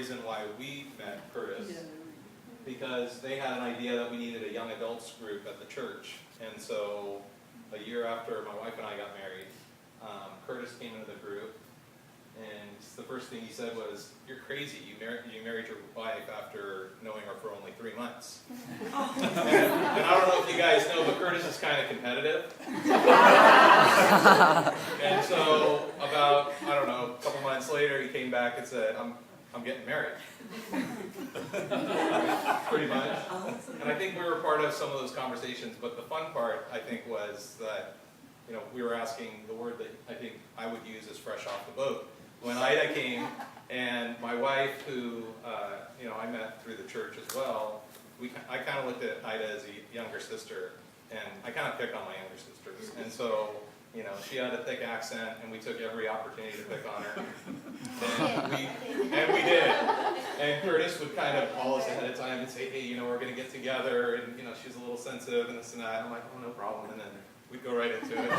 reason why we met Curtis, because they had an idea that we needed a young adults group at the church. And so a year after my wife and I got married, Curtis came into the group, and the first thing he said was, "You're crazy, you married your wife after knowing her for only 3 months." And I don't know if you guys know, but Curtis is kind of competitive. And so about, I don't know, a couple months later, he came back and said, I'm getting married. Pretty much. And I think we were part of some of those conversations, but the fun part, I think, was that, you know, we were asking, the word that I think I would use is fresh off the boat. When Ayda came, and my wife, who, you know, I met through the church as well, I kind of looked at Ayda as a younger sister, and I kind of pick on my younger sisters. And so, you know, she had a thick accent, and we took every opportunity to pick on her. And we did. And Curtis would kind of call us ahead of time and say, hey, you know, we're going to get together, and, you know, she's a little sensitive and this and that. I'm like, oh, no problem. And then we'd go right into it.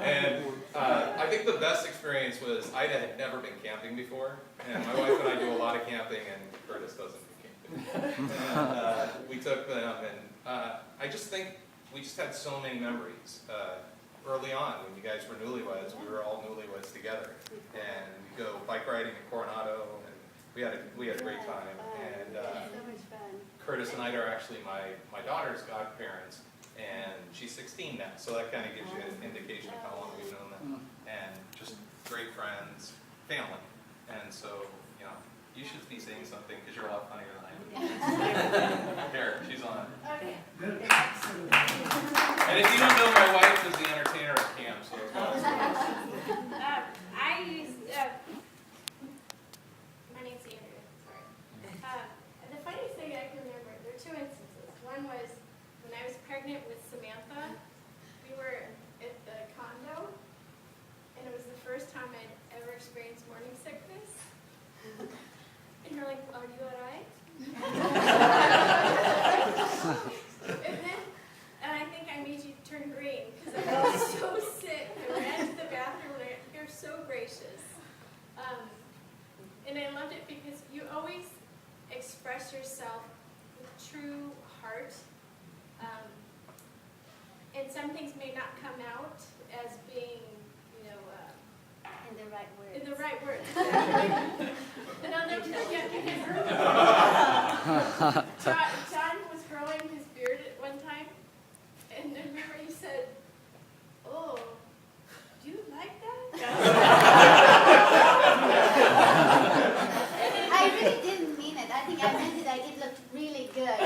And I think the best experience was Ayda had never been camping before, and my wife and I do a lot of camping, and Curtis doesn't do camping. And we took them, and I just think we just had so many memories. Early on, when you guys were newlyweds, we were all newlyweds together, and we'd go bike riding in Coronado, and we had a great time. And Curtis and I are actually my daughter's godparents, and she's 16 now, so that kind of gives you an indication of how long we've known them. And just great friends, family, and so, you know, you should be saying something because you're a lot funnier than I am. Here, she's on. Okay. And if you don't know, my wife is the entertainer at camp, so it's not I used, my name's Andrea, sorry. The funniest thing I can remember, there are 2 instances. One was when I was pregnant with Samantha, we were at the condo, and it was the first time I'd ever experienced morning sickness. And you're like, are you all right? And I think I made you turn green because I was so sick. I ran to the bathroom and you're so gracious. And I loved it because you always express yourself with true heart. And some things may not come out as being, you know, in the right words. in the right words. And I'll never forget because John was growing his beard at one time, and I remember he said, "Oh, do you like that?" I really didn't mean it. I think I meant it. It looked really good.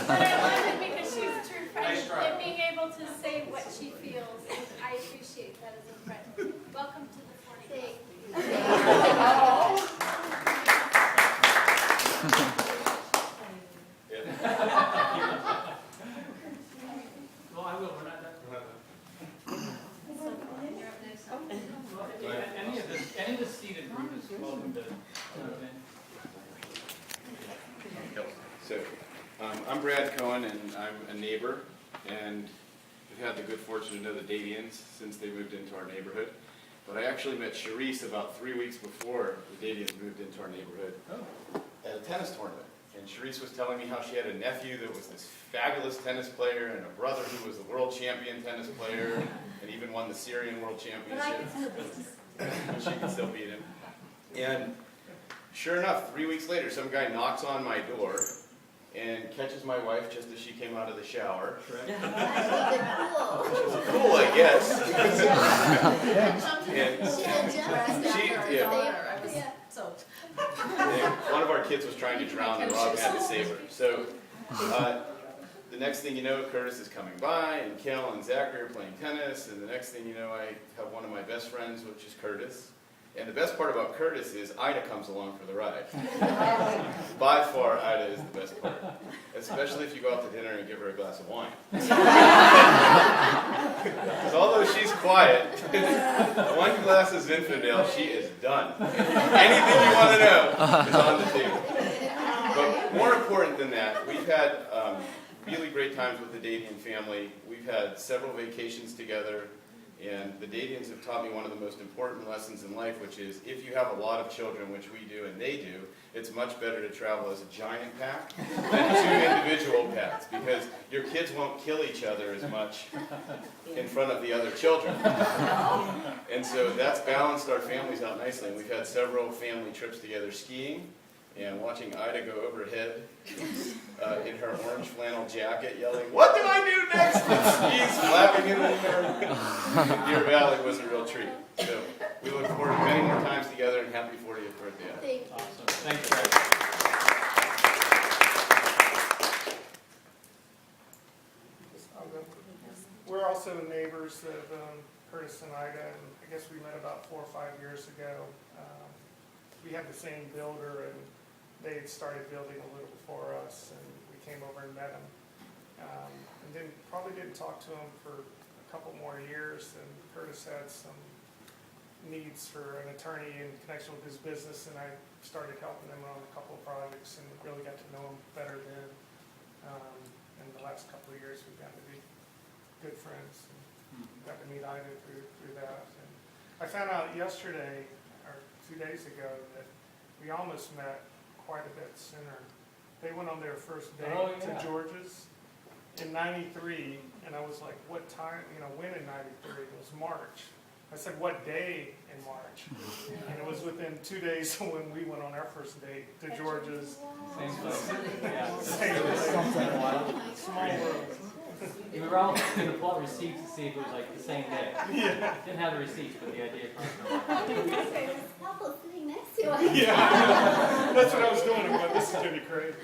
But I loved it because she's a true friend, and being able to say what she feels, and I appreciate that as a friend. Welcome to the 40. Well, I will. We're not done. Any of the seated group is welcome to jump in. So, I'm Brad Cohen, and I'm a neighbor, and we've had the good fortune to know the Dadians since they moved into our neighborhood. But I actually met Charisse about 3 weeks before the Dadians moved into our neighborhood at a tennis tournament. And Charisse was telling me how she had a nephew that was this fabulous tennis player and a brother who was the world champion tennis player and even won the Syrian World Championship. She could still beat him. And sure enough, 3 weeks later, some guy knocks on my door and catches my wife just as she came out of the shower. Which is cool, I guess. One of our kids was trying to drown the Rob had to save her. So the next thing you know, Curtis is coming by, and Kel and Zachary are playing tennis, and the next thing you know, I have one of my best friends, which is Curtis. And the best part about Curtis is Ayda comes along for the ride. By far, Ayda is the best part. Especially if you go out to dinner and give her a glass of wine. Because although she's quiet, one glass of Zinfandel, she is done. Anything you want to know is on the table. But more important than that, we've had really great times with the Dadian family. We've had several vacations together. And the Dadians have taught me one of the most important lessons in life, which is if you have a lot of children, which we do and they do, it's much better to travel as a giant pack than two individual packs, because your kids won't kill each other as much in front of the other children. And so that's balanced our families out nicely. And we've had several family trips together skiing, and watching Ayda go overhead in her orange flannel jacket yelling, "What did I do next?" and skis flapping in the air. Deer Valley was a real treat. So we look forward to many more times together, and happy 40th birthday. Ayda. Thank you. Awesome. Thanks, Greg. We're also neighbors of Curtis and Ayda, and I guess we met about 4 or 5 years ago. We had the same builder, and they had started building a little before us, and we came over and met them. And then probably didn't talk to them for a couple more years, and Curtis had some needs for an attorney in connection with his business, and I started helping him on a couple of projects and really got to know him better then. In the last couple of years, we've gotten to be good friends, and got to meet Ayda through that. And I found out yesterday, or 2 days ago, that we almost met quite a bit sooner. They went on their first date to George's in '93, and I was like, what time, when in '93? It was March. I said, what day in March? And it was within 2 days when we went on our first date to George's. Same place. Yeah. Same place. Small world. We were all going to plot receipts to see if it was like the same day. Didn't have the receipts, but the idea came There's a couple sitting next to us. Yeah, that's what I was doing. But this is gonna be crazy.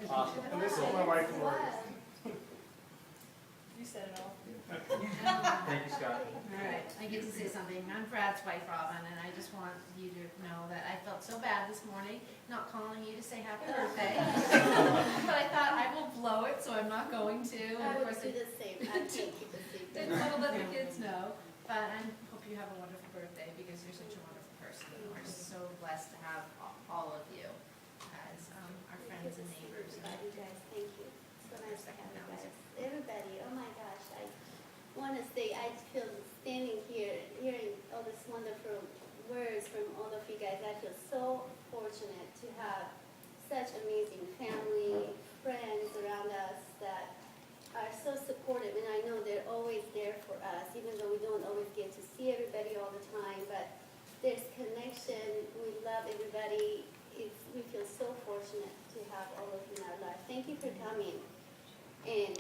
Awesome. And this is my wife, Lori. You said it all. Thank you, Scott. All right, I get to say something. I'm Brad's wife, Robin, and I just want you to know that I felt so bad this morning not calling you to say happy birthday. But I thought I will blow it, so I'm not going to. And I of would course, do the same. I can't keep a secret. didn't want to let the kids know. But I hope you have a wonderful birthday because you're such a wonderful person. And we're so blessed to have all of you as our friends and neighbors. You guys, thank you. So nice to have you guys. Everybody, oh my gosh, I want to say I feel standing here, hearing all these wonderful words from all of you guys. I feel so fortunate to have such amazing family, friends around us that are so supportive, and I know they're always there for us, even though we don't always get to see everybody all the time, but there's connection. We love everybody. We feel so fortunate to have all of you in our life. Thank you for coming. And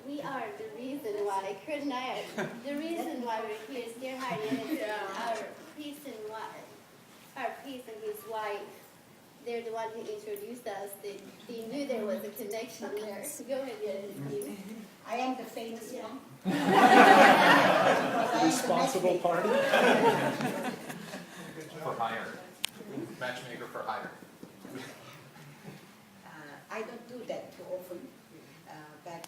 we are the reason why, Kurt and I are the reason why we're here. Dear Heart, our priest and his wife, they're the one who introduced us. They knew there was a connection there. Go ahead, Steve. I am the famous one. Responsible party. For hire. Matchmaker for hire. I don't do that too often, but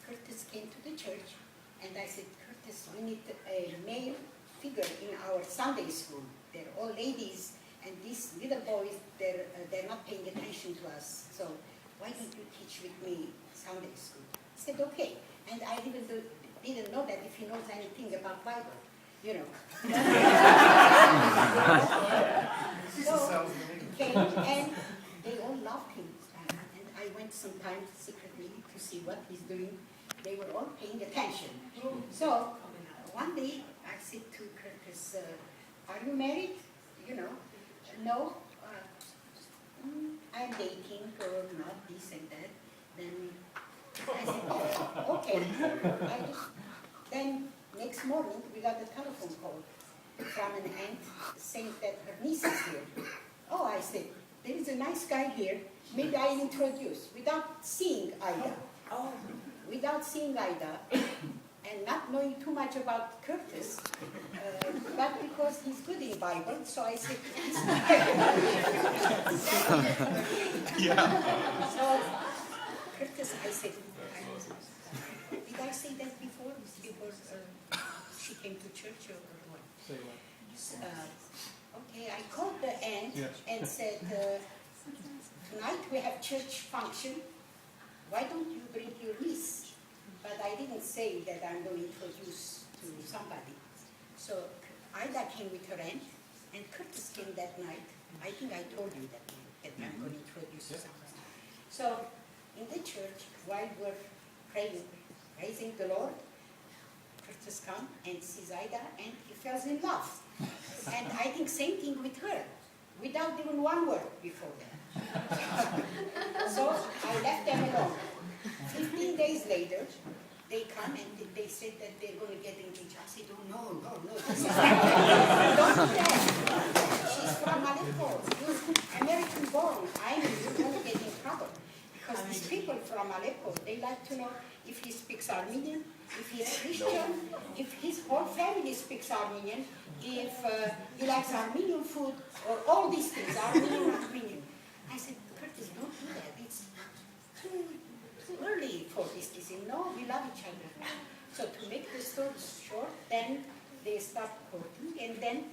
Curtis came to the church, and I said, Curtis, we need a male figure in our Sunday school. They're all ladies, and these little boys, they're not paying attention to us. So why don't you teach with me Sunday school? I said, okay. And I even didn't know that if he knows anything about Bible, So he came, and they all loved him. And I went sometimes secretly to see what he's doing. They were all paying attention. So one day I said to Curtis, are you married? No. I'm dating or not, this and that. Then I said, oh, okay. Then next morning we got a telephone call from an aunt saying that her niece is here. Oh, I said, there is a nice guy here. Maybe I'll introduce without seeing Ayda. Without seeing Ayda, and not knowing too much about Curtis, but because he's good in Bible, so I said, So Curtis, I said, did I say that before? Because she came to church or what? Say what? Okay, I called the aunt and said, tonight we have church function. Why don't you bring your niece? but I didn't say that I'm going to introduce to somebody. So Ayda came with her aunt, and Curtis came that night. I think I told you that night, that I'm going to introduce you somebody. So in the church, while we're praying, praising the Lord, Curtis come and sees Ayda, and he falls in love. And I think same thing with her, without even one word before that. So I left them alone. 15 days later, they come and they said that they're going to get engaged. I said, oh, no. This is don't do that. She's from Aleppo. You're American born. I know you're going to get in trouble. Because these people from Aleppo, they like to know if he speaks Armenian, if he's Christian, if his whole family speaks Armenian, if he likes Armenian food, or all these things, Armenian. I said, Curtis, don't do that. It's too early for this. He said, no, we love each other. So to make the story short, then they start courting, and then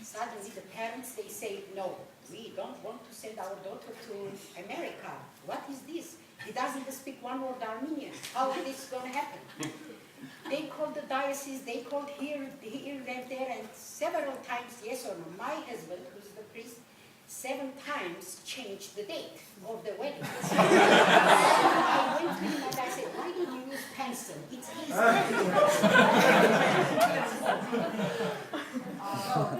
suddenly the parents, they say, no, we don't want to send our daughter to America. What is this? He doesn't speak one word Armenian. How is this going to happen? They called the diocese, they called here and there, and several times, yes or no. My husband, who's the priest, 7 times changed the date of the wedding. So I went to him and I said, why don't you use pencil? It's easy. So,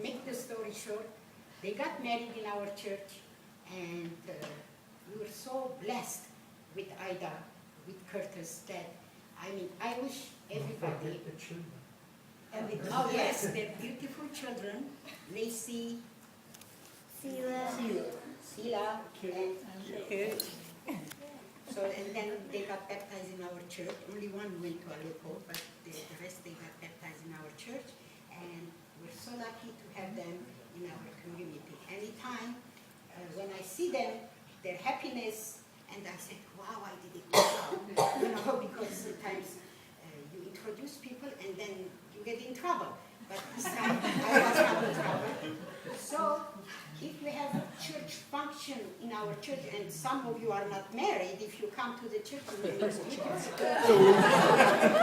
make the story short, they got married in our church, and we were so blessed with Ayda, with Curtis, that, I mean, I wish everybody, oh yes, they're beautiful children, Lacey, Sila, and Kurt. So, and then they got baptized in our church. Only one went to Aleppo, but the rest they got baptized in our church. And we're so lucky to have them in our community. Anytime when I see them, their happiness, and I said, wow, I did it well. You know, because sometimes you introduce people and then you get in trouble. But this time I was not in trouble. So if we have a church function in our church, and some of you are not married, if you come to the church, you will meet people.